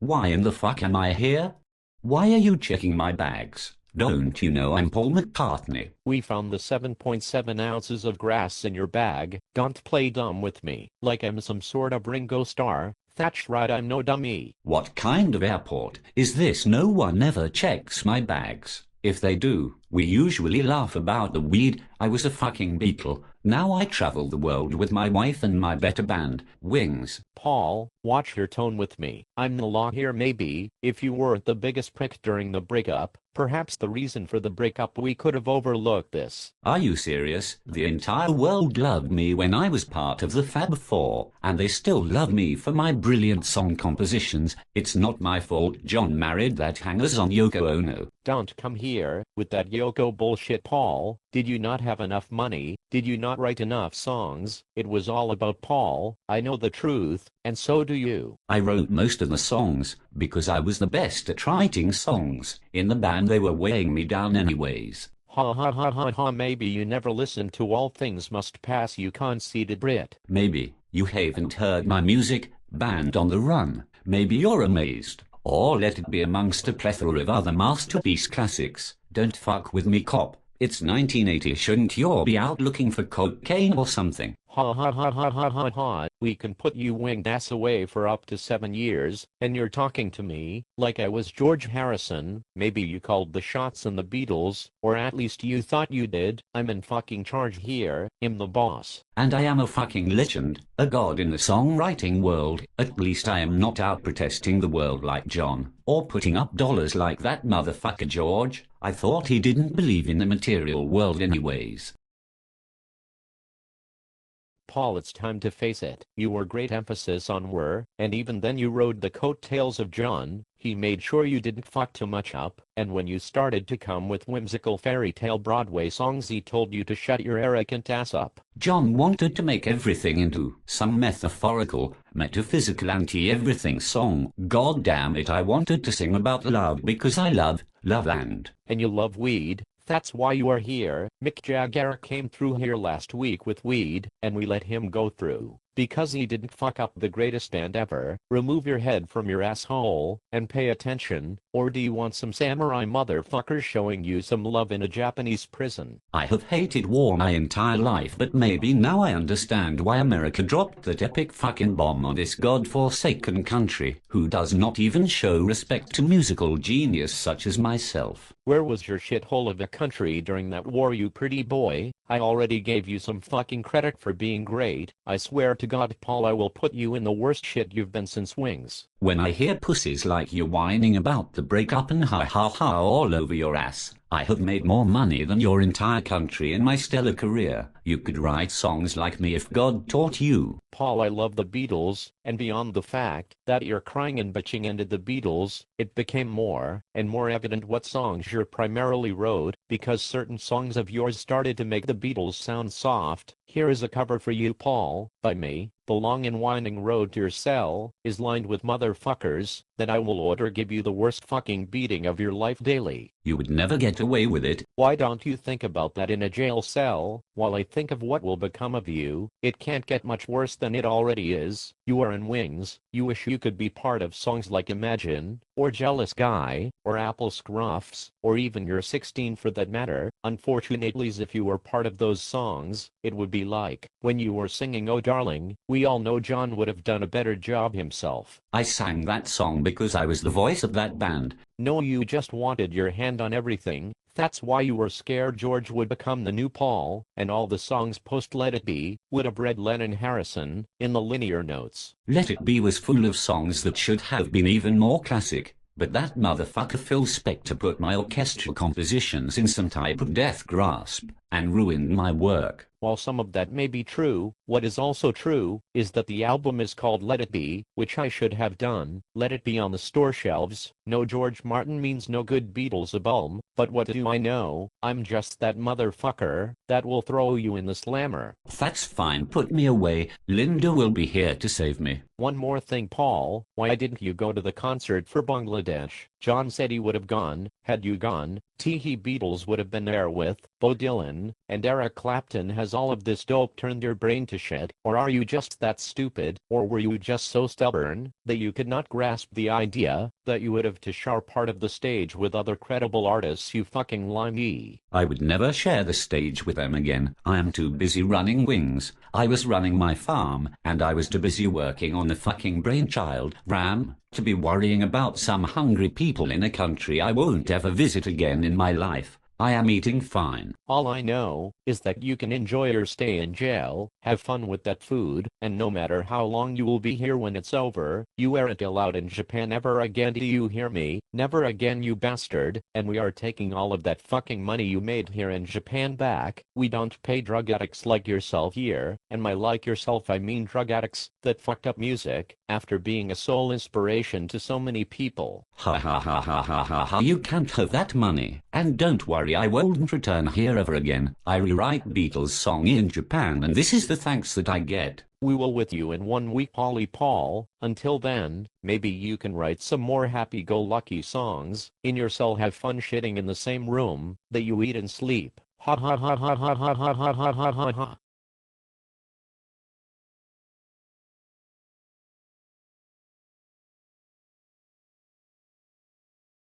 Why in the fuck am I here? Why are you checking my bags? Don't you know I'm Paul McCartney? We found the 7.7 ounces of grass in your bag. Don't play dumb with me, like I'm some sort of Ringo Starr. That's right, I'm no dummy. What kind of airport is this? No one ever checks my bags. If they do, we usually laugh about the weed. I was a fucking Beatle. Now I travel the world with my wife and my better band, Wings. Paul, watch your tone with me. I'm the law here. Maybe, if you weren't the biggest prick during the breakup, perhaps the reason for the breakup, we could have overlooked this. Are you serious? The entire world loved me when I was part of the Fab Four, and they still love me for my brilliant song compositions. It's not my fault John married that hangers-on Yoko Ono. Don't come here with that Yoko bullshit, Paul. Did you not have enough money? Did you not write enough songs? It was all about Paul. I know the truth, and so do you. I wrote most of the songs because I was the best at writing songs. In the band they were weighing me down anyways. Ha ha ha ha ha. Maybe you never listened to All Things Must Pass, you conceited Brit. Maybe you haven't heard my music, Band on the Run. Maybe you're amazed. Or let it be amongst a plethora of other masterpiece classics. Don't fuck with me, cop. It's 1980. Shouldn't you be out looking for cocaine or something? Ha ha ha ha ha ha ha. We can put you winged ass away for up to 7 years, and you're talking to me like I was George Harrison. Maybe you called the shots in the Beatles, or at least you thought you did. I'm in fucking charge here. I'm the boss. And I am a fucking legend, a god in the songwriting world. At least I am not out protesting the world like John, or putting up dollars like that motherfucker George. I thought he didn't believe in the material world anyways. Paul, it's time to face it. You were great, emphasis on were, and even then you rode the coattails of John. He made sure you didn't fuck too much up, and when you started to come with whimsical fairy tale Broadway songs, he told you to shut your arrogant ass up. John wanted to make everything into some metaphorical, metaphysical anti-everything song. God damn it, I wanted to sing about love because I love and you love weed. That's why you are here. Mick Jagger came through here last week with weed, and we let him go through. Because he didn't fuck up the greatest band ever. Remove your head from your asshole, and pay attention, or do you want some samurai motherfuckers showing you some love in a Japanese prison? I have hated war my entire life, but maybe now I understand why America dropped that epic fucking bomb on this god-forsaken country, who does not even show respect to musical genius such as myself. Where was your shithole of a country during that war, you pretty boy? I already gave you some fucking credit for being great. I swear to God, Paul, I will put you in the worst shit you've been since Wings. When I hear pussies like you whining about the breakup and ha ha ha all over your ass, I have made more money than your entire country in my stellar career. You could write songs like me if God taught you. Paul, I love the Beatles, and beyond the fact that your crying and bitching ended the Beatles, it became more and more evident what songs you primarily wrote, because certain songs of yours started to make the Beatles sound soft. Here is a cover for you, Paul, by me. The long and winding road to your cell is lined with motherfuckers that I will order give you the worst fucking beating of your life daily. You would never get away with it. Why don't you think about that in a jail cell, while I think of what will become of you? It can't get much worse than it already is. You are in Wings. You wish you could be part of songs like Imagine, or Jealous Guy, or Apple Scruffs, or even You're 16 for that matter. Unfortunately, if you were part of those songs, it would be like when you were singing Oh Darling. We all know John would have done a better job himself. I sang that song because I was the voice of that band. No, you just wanted your hand on everything. That's why you were scared George would become the new Paul, and all the songs post Let It Be would have read Lennon Harrison in the linear notes. Let It Be was full of songs that should have been even more classic, but that motherfucker Phil Spector put my orchestral compositions in some type of death grasp, and ruined my work. While some of that may be true, what is also true is that the album is called Let It Be, which I should have done. Let it be on the store shelves. No George Martin means no good Beatles album, but what do I know? I'm just that motherfucker that will throw you in the slammer. That's fine, put me away. Linda will be here to save me. One more thing, Paul, why didn't you go to the concert for Bangladesh? John said he would have gone. Had you gone, Teehee Beatles would have been there with Bo Dylan, Clapton, and Eric Clapton has all of this dope turned your brain to shit? Or are you just that stupid? Or were you just so stubborn that you could not grasp the idea that you would have to share part of the stage with other credible artists, you fucking limey? I would never share the stage with them again. I am too busy running Wings. I was running my farm, and I was too busy working on the fucking brainchild, Ram, to be worrying about some hungry people in a country I won't ever visit again in my life. I am eating fine. All I know is that you can enjoy your stay in jail, have fun with that food, and no matter how long you will be here when it's over, you aren't allowed in Japan ever again. Do you hear me? Never again, you bastard. And we are taking all of that fucking money you made here in Japan back. We don't pay drug addicts like yourself here, and by like yourself I mean drug addicts that fucked up music after being a sole inspiration to so many people. Ha ha ha ha ha ha ha. You can't have that money. And don't worry, I won't return here ever again. I rewrite Beatles song in Japan, and this is the thanks that I get. We will with you in 1 week, Polly Paul. Until then, maybe you can write some more happy-go-lucky songs in your cell. Have fun shitting in the same room that you eat and sleep. Ha ha ha ha ha ha ha ha ha ha ha.